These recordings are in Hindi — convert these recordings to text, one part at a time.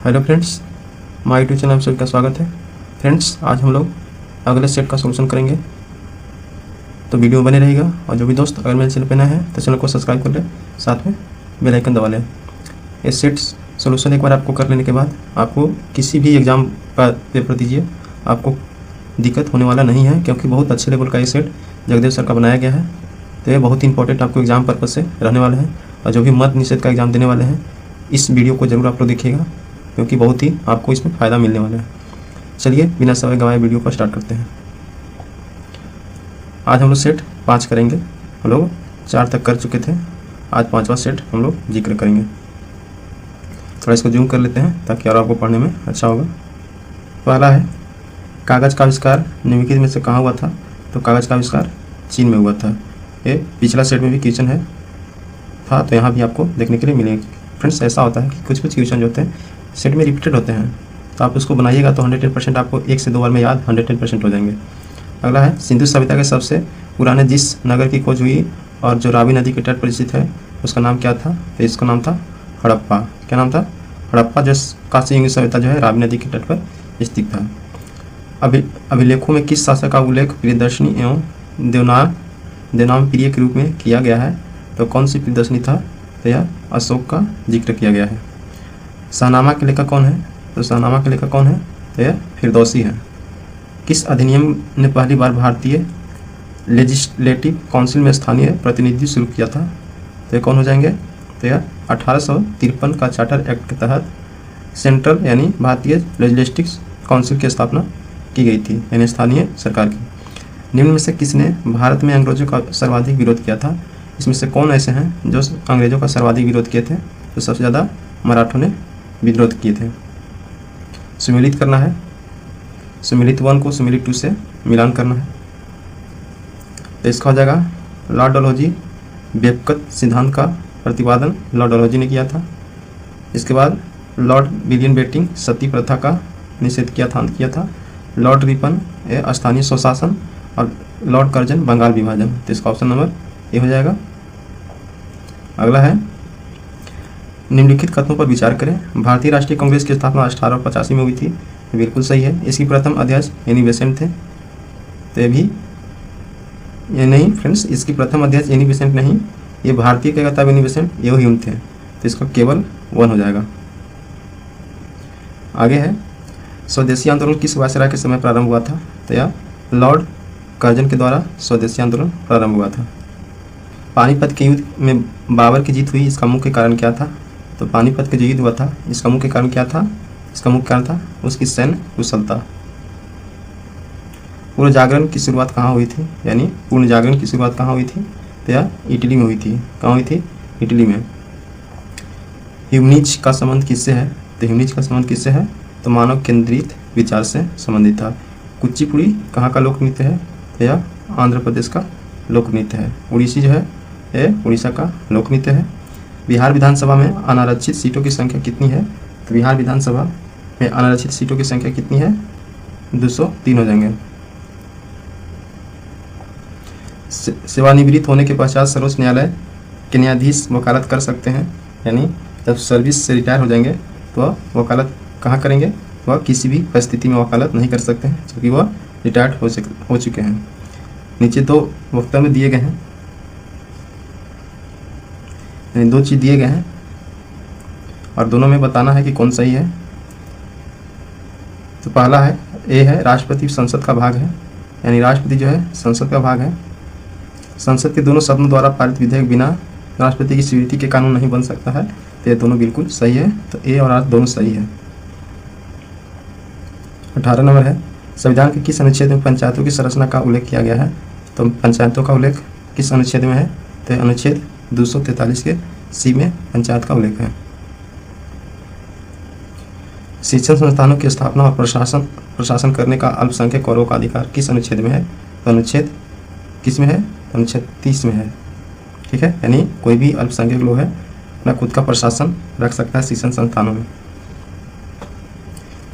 Hello friends, my YouTube channel में सबका स्वागत है। फ्रेंड्स, आज हम लोग अगले सेट का सोल्यूशन करेंगे, तो वीडियो बने रहेगा। और जो भी दोस्त अगर मेरे चैनल पर नया है तो चैनल को सब्सक्राइब कर ले, साथ में बेल आइकन दबा लें। ये सेट सोल्यूशन एक बार आपको कर लेने के बाद आपको किसी भी एग्ज़ाम का पेपर दीजिए, आपको दिक्कत होने वाला नहीं है, क्योंकि बहुत अच्छे लेवल का ये सेट जगदेव सर का बनाया गया है। तो ये बहुत ही इंपॉर्टेंट आपको एग्ज़ाम पर्पज से रहने वाला है। और जो भी मद्य निषेध का एग्ज़ाम देने वाले हैं, इस वीडियो को ज़रूर आप लोग देखिएगा, क्योंकि बहुत ही आपको इसमें फ़ायदा मिलने वाला है। चलिए बिना समय गंवाए वीडियो को स्टार्ट करते हैं। आज हम लोग सेट 5 करेंगे। हम लोग 4 तक कर चुके थे, आज 5वां सेट हम लोग जिक्र करेंगे। थोड़ा इसको जूम कर लेते हैं ताकि और आपको पढ़ने में अच्छा होगा। पहला है, कागज़ का आविष्कार निम्नलिखित में से कहाँ हुआ था? तो कागज़ का आविष्कार चीन में हुआ था। ये पिछला सेट में भी क्वेश्चन है था, तो यहाँ भी आपको देखने के लिए मिलेंगे। फ्रेंड्स, ऐसा होता है कि कुछ क्वेश्चन जो होते हैं सेट में रिपीटेड होते हैं, तो आप उसको बनाइएगा तो 110% आपको 1 से 2 बार में याद 110% हो जाएंगे। अगला है, सिंधु सभ्यता के सबसे पुराने जिस नगर की खोज हुई और जो रावी नदी के तट पर स्थित है, उसका नाम क्या था? तो इसका नाम था हड़प्पा। क्या नाम था? हड़प्पा, जो काशी युगीन सभ्यता जो है रावी नदी के तट पर स्थित था। अभिलेखों में किस शासक का उल्लेख प्रियदर्शनी एवं देवनाम प्रिय के रूप में किया गया है? तो कौन सी प्रियदर्शनी था? तो यह अशोक का जिक्र किया गया है। शाहनामा के लेखक कौन है? तो शाहनामा के लेखक कौन है? तो यह फिरदौसी है। किस अधिनियम ने पहली बार भारतीय लेजिस्लेटिव काउंसिल में स्थानीय प्रतिनिधि शुरू किया था? तो ये कौन हो जाएंगे? तो यह 1853 का चार्टर एक्ट के तहत सेंट्रल यानी भारतीय लेजिस्लेटिव काउंसिल की स्थापना की गई थी, यानी स्थानीय सरकार की। निम्न में से किसने भारत में अंग्रेजों का सर्वाधिक विरोध किया था? इसमें से कौन ऐसे हैं जो अंग्रेजों का सर्वाधिक विरोध किए थे? तो सबसे ज़्यादा मराठों ने विरोध किए थे। सुमेलित करना है, सुमेलित 1 को सुमेलित 2 से मिलान करना है। तो इसका हो जाएगा लॉर्ड डलहौजी बेबकत सिद्धांत का प्रतिपादन लॉर्ड डलहौजी ने किया था। इसके बाद लॉर्ड विलियम बेटिंग सती प्रथा का निषेध किया था। लॉर्ड रिपन स्थानीय स्वशासन और लॉर्ड कर्जन बंगाल विभाजन। तो इसका ऑप्शन नंबर ए हो जाएगा। अगला है, निम्नलिखित कथनों पर विचार करें। भारतीय राष्ट्रीय कांग्रेस की स्थापना 1885 में हुई थी। बिल्कुल सही है। इसकी प्रथम अध्यक्ष एनी बेसेंट थे। तो ये नहीं फ्रेंड्स, इसकी प्रथम अध्यक्ष एनी बेसेंट नहीं, ये भारतीय क्या कहता है एनी बेसेंट, ये ह्यूम थे। तो इसका केवल 1 हो जाएगा। आगे है, स्वदेशी आंदोलन किस वायसराय के समय प्रारंभ हुआ था? तो यह लॉर्ड कर्जन के द्वारा स्वदेशी आंदोलन प्रारंभ हुआ था। पानीपत के युद्ध में बाबर की जीत हुई, इसका मुख्य कारण क्या था? तो पानीपत के जो युद्ध हुआ था, इसका मुख्य कारण क्या था? इसका मुख्य कारण था उसकी सैन्य कुशलता। पूर्ण जागरण की शुरुआत कहाँ हुई थी? यानी पूर्ण जागरण की शुरुआत कहाँ हुई थी? तो यह इटली में हुई थी। कहाँ हुई थी? इटली में। ह्यूमनिज का संबंध किससे है? तो ह्यूमनिज का संबंध किससे है? तो मानव केंद्रित विचार से संबंधित था। कुचिपुड़ी कहाँ का लोक नृत्य है? तो यह आंध्र प्रदेश का लोक नृत्य है। उड़ीसी जो है ये उड़ीसा का लोक नृत्य है। बिहार विधानसभा में अनारक्षित सीटों की संख्या कितनी है? तो बिहार विधानसभा में अनारक्षित सीटों की संख्या कितनी है? 203 हो जाएंगे। सेवानिवृत्त होने के पश्चात सर्वोच्च न्यायालय के न्यायाधीश वकालत कर सकते हैं, यानी जब सर्विस से रिटायर हो जाएंगे तो वकालत कहाँ करेंगे? वह किसी भी परिस्थिति में वकालत नहीं कर सकते हैं, क्योंकि वह रिटायर्ड हो चुके हैं। नीचे 2 वक्तव्य दिए गए हैं, 2 चीज़ दिए गए हैं और दोनों में बताना है कि कौन सही है। तो पहला है, ए है राष्ट्रपति संसद का भाग है, यानी राष्ट्रपति जो है संसद का भाग है। संसद के दोनों सदनों द्वारा पारित विधेयक बिना राष्ट्रपति की स्वीकृति के कानून नहीं बन सकता है। तो ये दोनों बिल्कुल सही है। तो ए और आर दोनों सही है। 18 नंबर है, संविधान के किस अनुच्छेद में पंचायतों की संरचना का उल्लेख किया गया है? तो पंचायतों का उल्लेख किस अनुच्छेद में है? तो अनुच्छेद 243 के सी में पंचायत का उल्लेख है। शिक्षण संस्थानों की स्थापना और प्रशासन करने का अल्पसंख्यक वर्गों का अधिकार किस अनुच्छेद में है? तो अनुच्छेद किस में है? तो अनुच्छेद 30 में है। ठीक है, यानी कोई भी अल्पसंख्यक लोग है अपना खुद का प्रशासन रख सकता है शिक्षण संस्थानों में।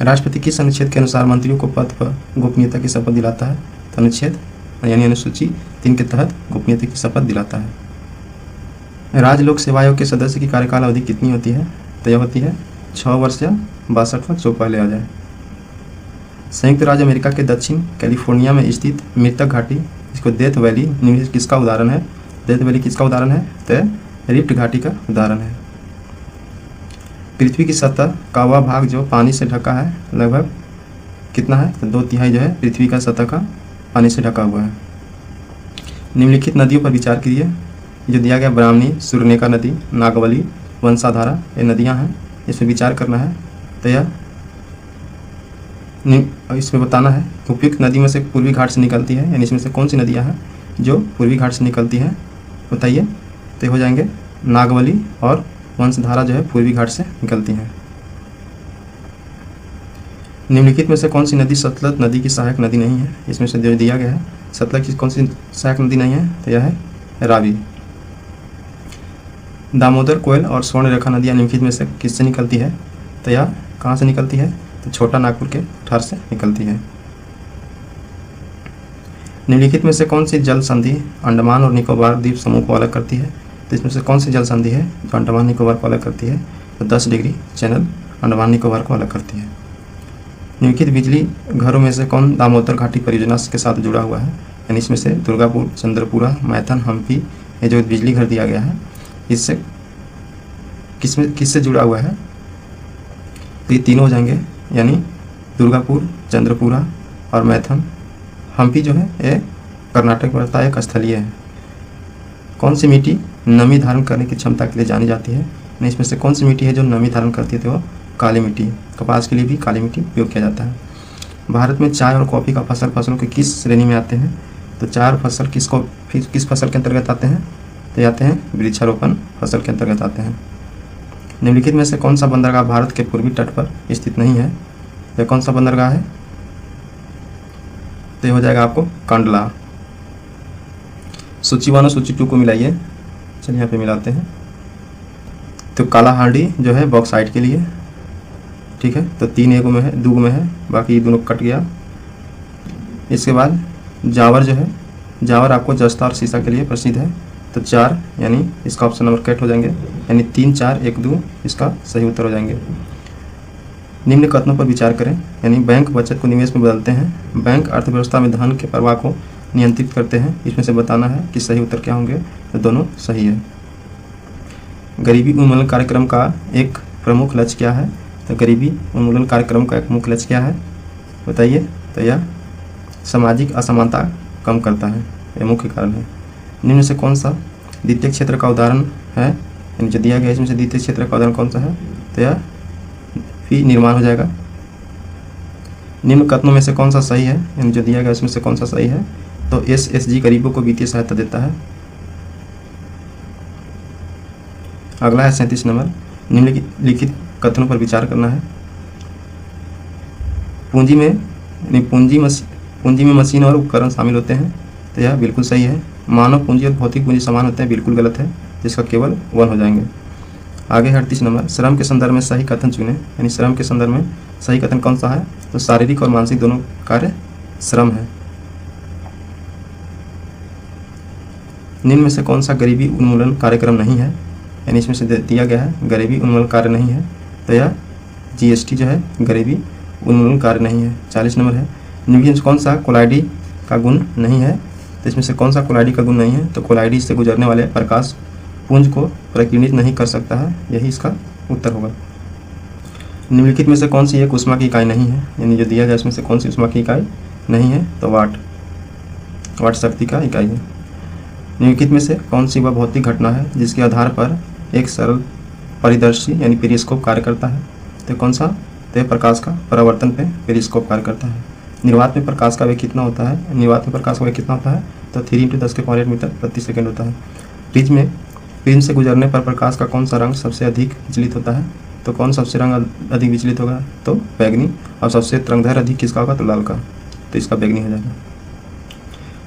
राष्ट्रपति किस अनुच्छेद के अनुसार मंत्रियों को पद पर गोपनीयता की शपथ दिलाता है? तो अनुच्छेद यानी अनुसूची 3 के तहत गोपनीयता की शपथ दिलाता है। राज्य लोक सेवा आयोग के सदस्य की कार्यकाल अवधि कितनी होती है? तो यह होती है 6 वर्ष या 62 वर्ष जो पहले आ जाए। संयुक्त राज्य अमेरिका के दक्षिण कैलिफोर्निया में स्थित मृतक घाटी, इसको डेथ वैली, निम्नलिखित किसका उदाहरण है? डेथ वैली किसका उदाहरण है? तो रिफ्ट घाटी का उदाहरण है। पृथ्वी की सतह का वह भाग जो पानी से ढका है लगभग कितना है? तो 2/3 जो है पृथ्वी का सतह का पानी से ढका हुआ है। निम्नलिखित नदियों पर विचार कीजिए। जो दिया गया ब्राह्मणी, सुर्नेका नदी, नागवली, वंशाधारा, ये नदियां हैं, इस पर विचार करना है। तो यह इसमें बताना है उपयुक्त नदी में से पूर्वी घाट से निकलती है, यानी इसमें से कौन सी नदियां हैं जो पूर्वी घाट से निकलती हैं, बताइए। तो हो जाएंगे नागवली और वंशधारा जो है पूर्वी घाट से निकलती हैं। निम्नलिखित में से कौन सी नदी सतलज नदी की सहायक नदी नहीं है? इसमें से जो दिया गया है सतलज की कौन सी सहायक नदी नहीं है? तो यह है रावी। दामोदर, कोयल और स्वर्णरेखा नदियाँ निम्नलिखित में से किससे निकलती है? तो यह कहाँ से निकलती है? तो छोटा नागपुर के ठर से निकलती है। निम्नलिखित में से कौन सी जल संधि अंडमान और निकोबार द्वीप समूह को अलग करती है? तो इसमें से कौन सी जल संधि है जो अंडमान निकोबार को अलग करती है? तो 10 डिग्री चैनल अंडमान निकोबार को अलग करती है। निम्नलिखित बिजली घरों में से कौन दामोदर घाटी परियोजना के साथ जुड़ा हुआ है? यानी इसमें से दुर्गापुर, चंद्रपुरा, मैथन, हम्पी, ये जो बिजली घर दिया गया है इससे किससे जुड़ा हुआ है? तो ये तीनों हो जाएंगे, यानी दुर्गापुर, चंद्रपुरा और मैथन। हम्पी जो है ये कर्नाटक में पड़ता है, एक स्थलीय है। कौन सी मिट्टी नमी धारण करने की क्षमता के लिए जानी जाती है? नहीं, इसमें से कौन सी मिट्टी है जो नमी धारण करती है? तो वो काली मिट्टी। कपास के लिए भी काली मिट्टी उपयोग किया जाता है। भारत में चाय और कॉफ़ी का फसलों की किस श्रेणी में आते हैं? तो 4 फसल किस फसल के अंतर्गत आते हैं? तो आते हैं वृक्षारोपण फसल के अंतर्गत आते हैं। निम्नलिखित में से कौन सा बंदरगाह भारत के पूर्वी तट पर स्थित नहीं है? तो कौन सा बंदरगाह है? तो हो जाएगा आपको कांडला। सूची 1 और सूची 2 को मिलाइए। चलिए यहाँ पे मिलाते हैं। तो कालाहांडी जो है बॉक्साइट के लिए, ठीक है, तो 3 एगो में है, 2 में है, बाकी दोनों कट गया। इसके बाद जावर जो है, जावर आपको जस्ता और सीसा के लिए प्रसिद्ध है, तो 4, यानी इसका ऑप्शन नंबर कट हो जाएंगे, यानी 3, 4, 1, 2 इसका सही उत्तर हो जाएंगे। निम्न कथनों पर विचार करें, यानी बैंक बचत को निवेश में बदलते हैं, बैंक अर्थव्यवस्था में धन के प्रवाह को नियंत्रित करते हैं। इसमें से बताना है कि सही उत्तर क्या होंगे। तो दोनों सही है। गरीबी उन्मूलन कार्यक्रम का एक प्रमुख लक्ष्य क्या है? तो गरीबी उन्मूलन कार्यक्रम का एक मुख्य लक्ष्य क्या है, बताइए। तो यह सामाजिक असमानता कम करता है, यह मुख्य कारण है। निम्न से कौन सा द्वितीय क्षेत्र का उदाहरण है? यानी जो दिया गया इसमें से द्वितीय क्षेत्र का उदाहरण कौन सा है? तो यह फी निर्माण हो जाएगा। निम्न कथनों में से कौन सा सही है? यानी जो दिया गया इसमें से कौन सा सही है? तो SSG गरीबों को वित्तीय सहायता देता है। अगला है 37 नंबर। निम्नलिखित कथनों पर विचार करना है। पूंजी में मशीन और उपकरण शामिल होते हैं, तो यह बिल्कुल सही है। मानव पूंजी और भौतिक पूंजी समान होते हैं, बिल्कुल गलत है, जिसका केवल 1 हो जाएंगे। आगे 38 नंबर। श्रम के संदर्भ में सही कथन चुनें, यानी श्रम के संदर्भ में सही कथन कौन सा है? तो शारीरिक और मानसिक दोनों कार्य श्रम है। निम्न में से कौन सा गरीबी उन्मूलन कार्यक्रम नहीं है? यानी इसमें से दिया गया है गरीबी उन्मूलन कार्य नहीं है, तो यह GST जो है गरीबी उन्मूलन कार्य नहीं है। 40 नंबर है। निम्न में कौन सा कोलाइडी का गुण नहीं है? तो इसमें से कौन सा कोलाइडी का गुण नहीं है? तो कोलाइडी से गुजरने वाले प्रकाश पुंज को प्रकीर्णित नहीं कर सकता है, यही इसका उत्तर होगा। निम्नलिखित में से कौन सी एक ऊष्मा की इकाई नहीं है? यानी जो दिया गया इसमें से कौन सी ऊष्मा की इकाई नहीं है? तो वाट शक्ति का इकाई है। निम्नलिखित में से कौन सी वह भौतिक घटना है जिसके आधार पर एक सरल परिदर्शी यानी पेरिस्कोप कार्य करता है? तो कौन सा? तो प्रकाश का परावर्तन पे पेरिस्कोप कार्य करता है। निर्वात में प्रकाश का वेग कितना होता है? निर्वात में प्रकाश का वेग कितना होता है? तो 3 × 10⁸ मीटर प्रति सेकंड होता है। प्रिज्म से गुजरने पर प्रकाश का कौन सा रंग सबसे अधिक विचलित होता है? तो कौन सबसे रंग अधिक विचलित होगा? तो बैगनी। और सबसे तरंगदैर्घ्य अधिक किसका होगा? तो लाल का, तो इसका बैगनी हो जाएगा।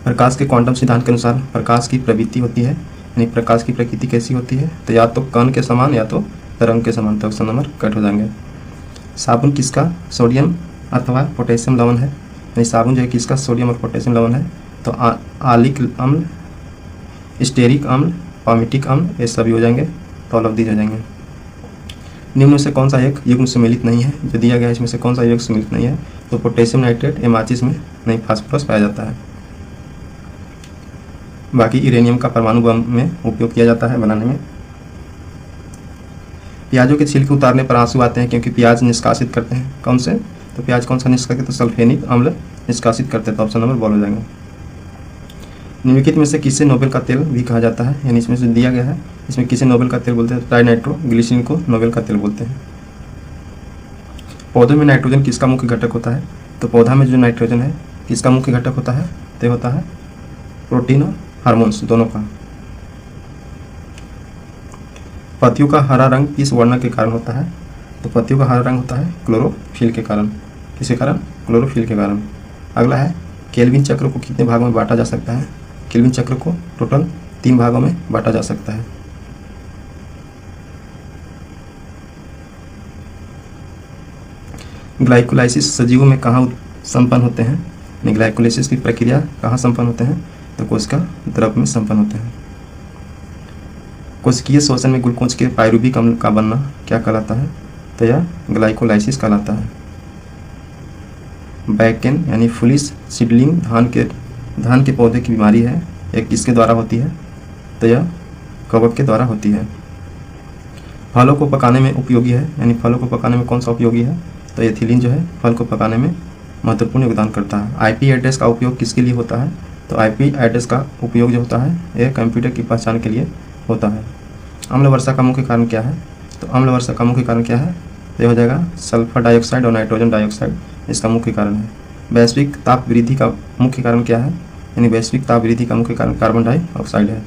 प्रकाश के क्वांटम सिद्धांत के अनुसार प्रकाश की प्रवृत्ति होती है, यानी प्रकाश की प्रकृति कैसी होती है? तो या तो कण के समान या तो तरंग के समान, तो ऑप्शन नंबर कट हो जाएंगे। साबुन किसका सोडियम अथवा पोटेशियम लवण है? यानी साबुन जो है किसका सोडियम और पोटेशियम लवण है? तो आलिक अम्ल, स्टेरिक अम्ल, पामिटिक अम्ल, ये सभी हो जाएंगे, तो ऑल ऑफ दीज हो जाएंगे। निम्न में से कौन सा एक युग्म सम्मिलित नहीं है, जो दिया गया है इसमें से कौन सा युग्म सम्मिलित नहीं है, तो पोटेशियम नाइट्रेट या माचिस में नहीं फास्फोरस पाया जाता है। बाकी यूरेनियम का परमाणु बम में उपयोग किया जाता है बनाने में। प्याजों के छिलके उतारने पर आंसू आते हैं क्योंकि प्याज निष्कासित करते हैं, कौन से, तो प्याज कौन सा निष्कासित, तो सल्फेनिक अम्ल निष्कासित करते हैं, तो ऑप्शन नंबर बॉल हो जाएंगे। निम्नलिखित में से किसे नोबेल का तेल भी कहा जाता है, यानी इसमें से दिया गया है इसमें किसे नोबेल का तेल बोलते हैं, ट्राइनाइट्रो ग्लिसरीन को नोबेल का तेल बोलते हैं। पौधों में नाइट्रोजन किसका मुख्य घटक होता है, तो पौधा में जो नाइट्रोजन है किसका मुख्य घटक होता है, तो होता है प्रोटीन और हार्मोन्स दोनों का। पत्तियों का हरा रंग किस वर्ण के कारण होता है, तो पत्तियों का हरा रंग होता है क्लोरोफिल के कारण, किसके कारण, क्लोरोफिल के कारण। अगला है केल्विन चक्र को कितने भागों में बांटा जा सकता है, केल्विन चक्र को टोटल 3 भागों में बांटा जा सकता है। ग्लाइकोलाइसिस सजीवों में कहाँ संपन्न होते हैं, ग्लाइकोलाइसिस की प्रक्रिया कहाँ संपन्न होते हैं, तो कोशिका द्रव में संपन्न होते हैं। कोशिकीय श्वसन में ग्लूकोज के पायरुविक अम्ल का बनना क्या कहलाता है, तो यह ग्लाइकोलाइसिस कहलाता है। बैकेन यानी फुलिस सीडलिंग धान के पौधे की बीमारी है, यह किसके द्वारा होती है, तो यह कवक के द्वारा होती है। फलों को पकाने में उपयोगी है, यानी फलों को पकाने में कौन सा उपयोगी है, तो एथिलीन जो है फल को पकाने में महत्वपूर्ण योगदान करता है। आईपी एड्रेस का उपयोग किसके लिए होता है, तो आईपी एड्रेस का उपयोग जो होता है यह कंप्यूटर की पहचान के लिए होता है। अम्ल वर्षा का मुख्य कारण क्या है, तो अम्ल वर्षा का मुख्य कारण क्या है, तो यह हो जाएगा सल्फर डाइऑक्साइड और नाइट्रोजन डाइऑक्साइड, इसका मुख्य कारण है। वैश्विक ताप वृद्धि का मुख्य कारण क्या है, यानी वैश्विक ताप वृद्धि का मुख्य कारण कार्बन डाइऑक्साइड है।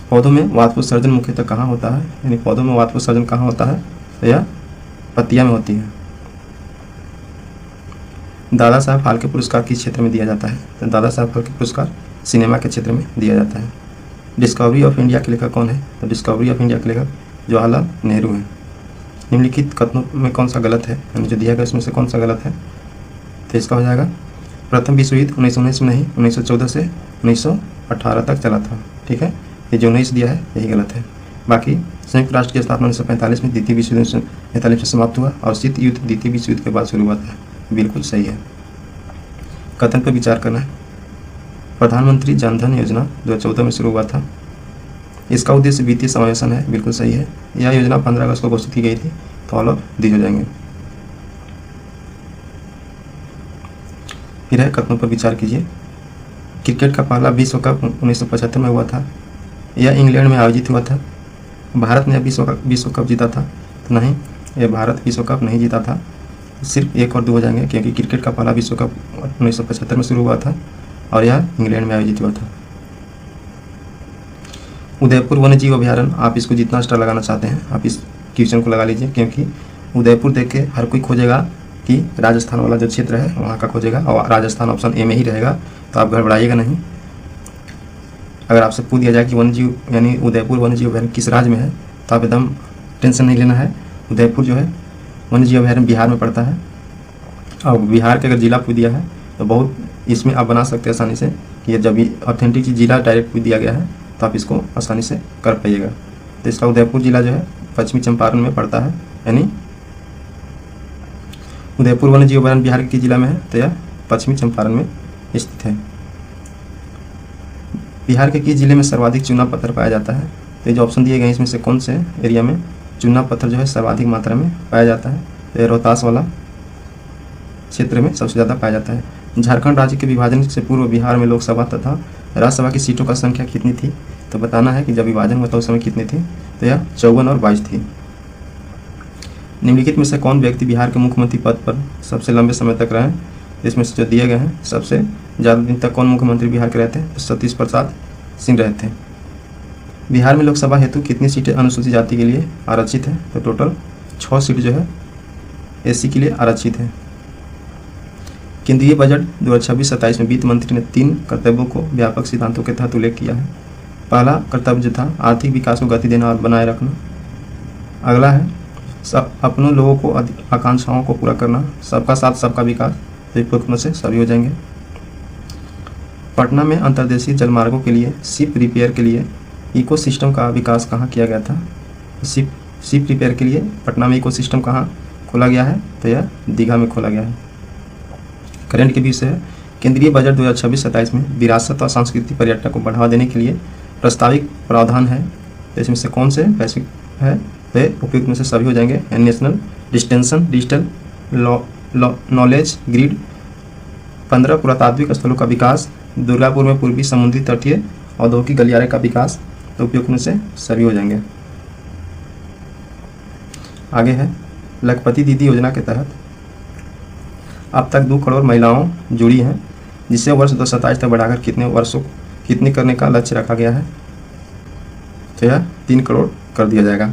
पौधों में वाष्पोत्सर्जन मुख्यतः कहाँ होता है, यानी पौधों में वाष्पोत्सर्जन कहाँ होता है, तो यह पत्तियां में होती है। दादा साहब फाल्के पुरस्कार किस क्षेत्र में दिया जाता है, तो दादा साहब फाल्के पुरस्कार सिनेमा के क्षेत्र में दिया जाता है। डिस्कवरी ऑफ इंडिया के लेखक कौन है, तो डिस्कवरी ऑफ इंडिया के लेखक जवाहरलाल नेहरू हैं। निम्नलिखित कथनों में कौन सा गलत है, यानी जो दिया गया इसमें से कौन सा गलत है, तो इसका हो जाएगा प्रथम विश्व युद्ध 1919 में नहीं 1914 से 1918 तक चला था। ठीक है, ये जो 19 दिया है यही गलत है। बाकी संयुक्त राष्ट्र की स्थापना 1945 में द्वितीय विश्व युद्ध 1945 में समाप्त हुआ और शीत युद्ध द्वितीय विश्व युद्ध के बाद शुरू हुआ था, बिल्कुल सही है। कथन पर विचार करना है। प्रधानमंत्री जन धन योजना 2014 में शुरू हुआ था, इसका उद्देश्य वित्तीय समावेशन है, बिल्कुल सही है। यह योजना 15 अगस्त को घोषित की गई थी, तो ऑल ऑफ दीज हो जाएंगे। फिर है कथनों पर विचार कीजिए। क्रिकेट का पहला विश्व कप 1975 में हुआ था, यह इंग्लैंड में आयोजित हुआ था। भारत ने विश्व कप जीता था, तो नहीं, यह भारत विश्व कप नहीं जीता था, सिर्फ 1 और 2 हो जाएंगे क्योंकि क्रिकेट का पहला विश्व कप 1975 में शुरू हुआ था और यह इंग्लैंड में आयोजित हुआ था। उदयपुर वन्यजीव अभ्यारण्य, आप इसको जितना स्टार लगाना चाहते हैं आप इस क्वेश्चन को लगा लीजिए, क्योंकि उदयपुर देख के हर कोई खोजेगा कि राजस्थान वाला जो क्षेत्र है वहाँ का खोजेगा और राजस्थान ऑप्शन ए में ही रहेगा, तो आप घबराइएगा नहीं। अगर आपसे पूछ दिया जाए कि वन्यजीव यानी उदयपुर वन्यजीव अभ्यारण्य किस राज्य में है, तो आप एकदम टेंशन नहीं लेना है। उदयपुर जो है वन्यजीव अभ्यारण्य बिहार में पड़ता है, और बिहार के अगर जिला पूछ दिया है तो बहुत इसमें आप बना सकते हैं आसानी से कि जब भी ऑथेंटिक जिला डायरेक्ट पूछ दिया गया है तो आप इसको आसानी से कर पाइएगा। तो इसका उदयपुर जिला जो है पश्चिमी चंपारण में पड़ता है, यानी उदयपुर वन्यजीव अभ्यारण्य बिहार के जिला में है, तो यह पश्चिमी चंपारण में स्थित है। बिहार के किस जिले में सर्वाधिक चूना पत्थर पाया जाता है, तो ये जो ऑप्शन दिए गए हैं इसमें से कौन से एरिया में चूना पत्थर जो है सर्वाधिक मात्रा में पाया जाता है, तो रोहतास वाला क्षेत्र में सबसे ज़्यादा पाया जाता है। झारखंड राज्य के विभाजन से पूर्व बिहार में लोकसभा तथा राज्यसभा की सीटों का संख्या कितनी थी, तो बताना है कि जब विभाजन हुआ था उस समय कितनी थी, तो यह 54 और 22 थी। निम्नलिखित में से कौन व्यक्ति बिहार के मुख्यमंत्री पद पर सबसे लंबे समय तक रहे, इसमें से जो दिए गए हैं सबसे ज़्यादा दिन तक कौन मुख्यमंत्री बिहार के रहे थे, तो सतीश प्रसाद सिंह रहे थे। बिहार में लोकसभा हेतु कितनी सीटें अनुसूचित जाति के लिए आरक्षित है, तो टोटल 6 सीट जो है एससी के लिए आरक्षित है। केंद्रीय बजट 2026-27 में वित्त मंत्री ने 3 कर्तव्यों को व्यापक सिद्धांतों के तहत उल्लेख किया है। पहला कर्तव्य जो था आर्थिक विकास को गति देना और बनाए रखना। अगला है अपनों लोगों को आकांक्षाओं को पूरा करना, सबका साथ सबका विकास, तो से सभी हो जाएंगे। पटना में अंतर्देशीय जलमार्गों के लिए शिप रिपेयर के लिए इकोसिस्टम का विकास कहाँ किया गया था, शिप शिप रिपेयर के लिए पटना में इको सिस्टम कहाँ खोला गया है? तो यह दीघा में खोला गया है। करंट के विषय है, केंद्रीय बजट 2026-27 में विरासत और सांस्कृतिक पर्यटन को बढ़ावा देने के लिए प्रस्तावित प्रावधान है। तो इसमें से कौन से वैश्विक है? तो उपयुक्त में से सभी हो जाएंगे। नेशनल डिजिटल नॉलेज ग्रिड, 15 पुरातात्विक स्थलों का विकास, दुर्गापुर में पूर्वी समुद्री तटीय औद्योगिक गलियारे का विकास। तो उपयुक्त में से सभी हो जाएंगे। आगे है लखपति दीदी योजना के तहत अब तक 2 करोड़ महिलाओं जुड़ी हैं, जिसे वर्ष 2027 तक बढ़ाकर कितनी करने का लक्ष्य रखा गया है? तो यह 3 करोड़ कर दिया जाएगा।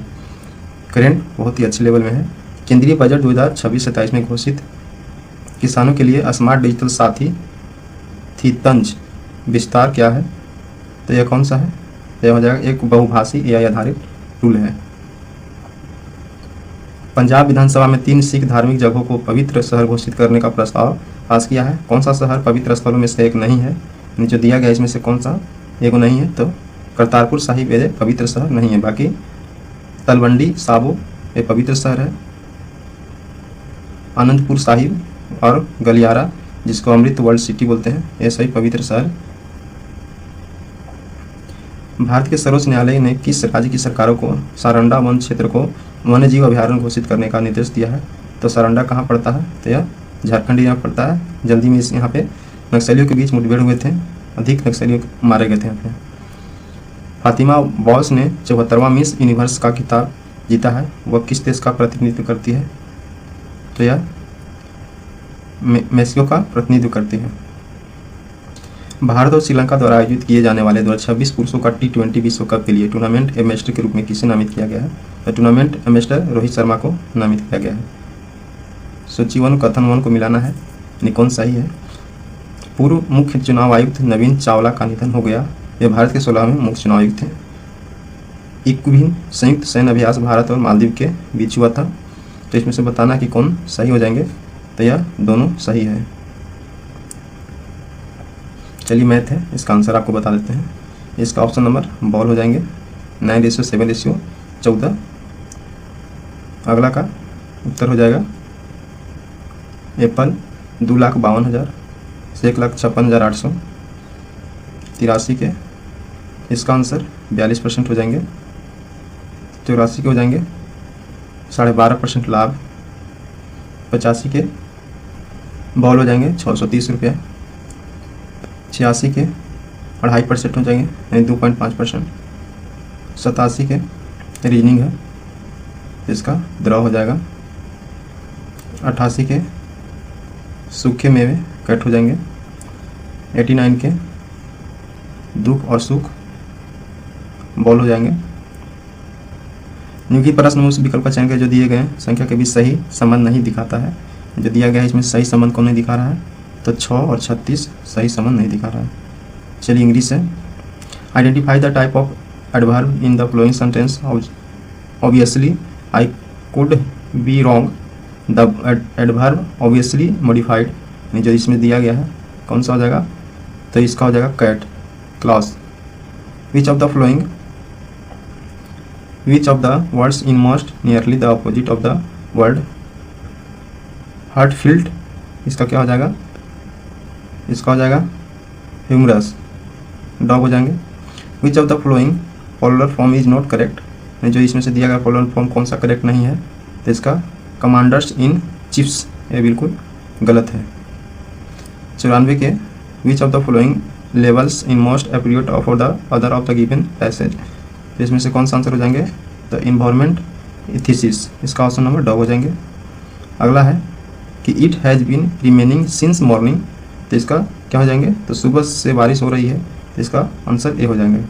करेंट बहुत ही अच्छे लेवल में है। केंद्रीय बजट 2026-27 में घोषित किसानों के लिए स्मार्ट डिजिटल साथी थी तंज विस्तार क्या है? तो यह कौन सा है? यह हो जाएगा एक बहुभाषी AI आधारित टूल है। पंजाब विधानसभा में 3 सिख धार्मिक जगहों को पवित्र शहर घोषित करने का प्रस्ताव पास किया है। कौन सा शहर पवित्र स्थलों में से एक नहीं है? जो दिया गया इसमें से कौन सा एक नहीं है? तो करतारपुर साहिब ये पवित्र शहर नहीं है। बाकी तलवंडी साबो ये पवित्र शहर है। आनंदपुर साहिब और गलियारा, जिसको अमृत वर्ल्ड सिटी बोलते हैं, ये सभी पवित्र शहर। भारत के सर्वोच्च न्यायालय ने किस राज्य की सरकारों को सारंडा वन क्षेत्र को वन्य जीव अभयारण्य घोषित करने का निर्देश दिया है? तो सारंडा कहाँ पड़ता है? तो यह झारखंड यहाँ पड़ता है। जल्दी में यहाँ पे नक्सलियों के बीच मुठभेड़ हुए थे, अधिक नक्सलियों मारे गए थे यहाँ पे। फातिमा बॉस ने 74वां मिस यूनिवर्स का खिताब जीता है, वह किस देश का प्रतिनिधित्व करती है? तो यह मेक्सिको का प्रतिनिधित्व करती है। भारत और श्रीलंका द्वारा आयोजित किए जाने वाले 2026 पुरुषों का T20 विश्व कप के लिए टूर्नामेंट एम्बेसडर के रूप में किसे नामित किया गया है? तो टूर्नामेंट एम्बेसडर रोहित शर्मा को नामित किया गया है। सूची 1 कथन 1 को मिलाना है, कौन सही है? पूर्व मुख्य चुनाव आयुक्त नवीन चावला का निधन हो गया। ये भारत के 16वें मुख्य चुनाव आयुक्त थे। इक्विन संयुक्त सैन्य अभ्यास भारत और मालदीव के बीच हुआ था। तो इसमें से बताना कि कौन सही हो जाएंगे? तो यह दोनों सही है। चलिए मैथ है, इसका आंसर आपको बता देते हैं। इसका ऑप्शन नंबर बॉल हो जाएंगे 9:7:14। अगला का उत्तर हो जाएगा एप्पल 2,52,000 से 1,56,800। 83 के इसका आंसर 42% हो जाएंगे। 84 के हो जाएंगे 12.5% लाभ। 85 के बॉल हो जाएंगे 630 रुपये। 86 के 2.5% हो जाएंगे, यानी 2.5%। 87 के रीजनिंग है, इसका द्रव हो जाएगा। 88 के सूखे मेवे कट हो जाएंगे। 89 के दुख और सुख बॉल हो जाएंगे। निम्नलिखित प्रश्न में उस विकल्प का चयन करें जो दिए गए संख्या के बीच सही संबंध नहीं दिखाता है। जो दिया गया है इसमें सही संबंध कौन नहीं दिखा रहा है? तो 6 और 36 सही संबंध नहीं दिखा रहा है। चलिए इंग्लिश है। Identify the type of adverb in the flowing sentence. Obviously I could be wrong. The adverb obviously modified, जो इसमें दिया गया है कौन सा हो जाएगा? तो इसका हो जाएगा CAT class. Which of the words in most nearly the opposite of the word heartfelt, इसका क्या हो जाएगा? इसका हो जाएगा ह्यूमरस, डॉग हो जाएंगे। विच of the flowing polar form is not correct, जो इसमें से दिया गया पोलर फॉर्म कौन सा करेक्ट नहीं है? तो इसका कमांडर्स इन चिफ्स, ये बिल्कुल गलत है। 94 के विच of the flowing levels in most appropriate for the other of the given passage, तो इसमें से कौन सा आंसर हो जाएंगे? द इन्वायरमेंट इथिसिस, इसका ऑप्शन नंबर डॉग हो जाएंगे। अगला है कि it has been remaining since morning, तो इसका क्या हो जाएंगे? तो सुबह से बारिश हो रही है, तो इसका आंसर ए हो जाएंगे।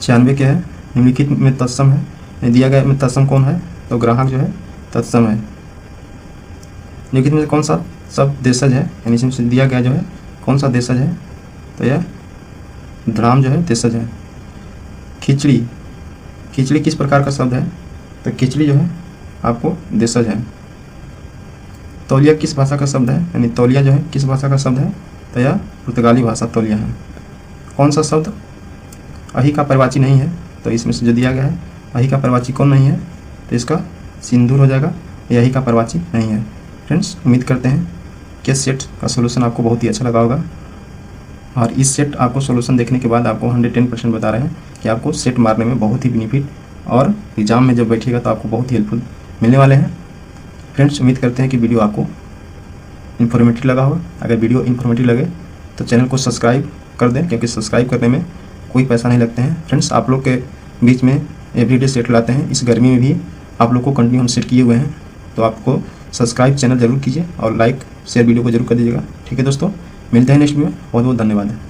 96 क्या है? निम्नलिखित में तत्सम है, दिया गया में तत्सम कौन है? तो ग्राहक जो है तत्सम है। निम्नलिखित में कौन सा शब्द देशज है, यानी इसमें से दिया गया जो है कौन सा देशज है? तो यह ध्राम जो है देशज है। खिचड़ी, खिचड़ी किस प्रकार का शब्द है? तो खिचड़ी जो है आपको देशज है। तौलिया किस भाषा का शब्द है, यानी तौलिया जो है किस भाषा का शब्द है? तो यह पुर्तगाली भाषा तौलिया है। कौन सा शब्द अही का परिवाची नहीं है? तो इसमें से जो दिया गया है अही का परवाची कौन नहीं है, तो इसका सिंदूर हो जाएगा। यही का परवाची नहीं है। फ्रेंड्स, उम्मीद करते हैं कि सेट का सोल्यूशन आपको बहुत ही अच्छा लगा होगा, और इस सेट आपको सोल्यूशन देखने के बाद आपको 110% बता रहे हैं कि आपको सेट मारने में बहुत ही बेनिफिट और एग्ज़ाम में जब बैठिएगा तो आपको बहुत ही हेल्पफुल मिलने वाले हैं। फ्रेंड्स, उम्मीद करते हैं कि वीडियो आपको इन्फॉर्मेटिव लगा होगा। अगर वीडियो इन्फॉर्मेटिव लगे तो चैनल को सब्सक्राइब कर दें, क्योंकि सब्सक्राइब करने में कोई पैसा नहीं लगते हैं। फ्रेंड्स, आप लोग के बीच में एवरीडे सेट लाते हैं, इस गर्मी में भी आप लोग को कंटिन्यू हम सेट किए हुए हैं, तो आपको सब्सक्राइब चैनल जरूर कीजिए और लाइक शेयर वीडियो को जरूर कर दीजिएगा। ठीक है दोस्तों, मिलते हैं नेक्स्ट वीडियो में। बहुत बहुत धन्यवाद है।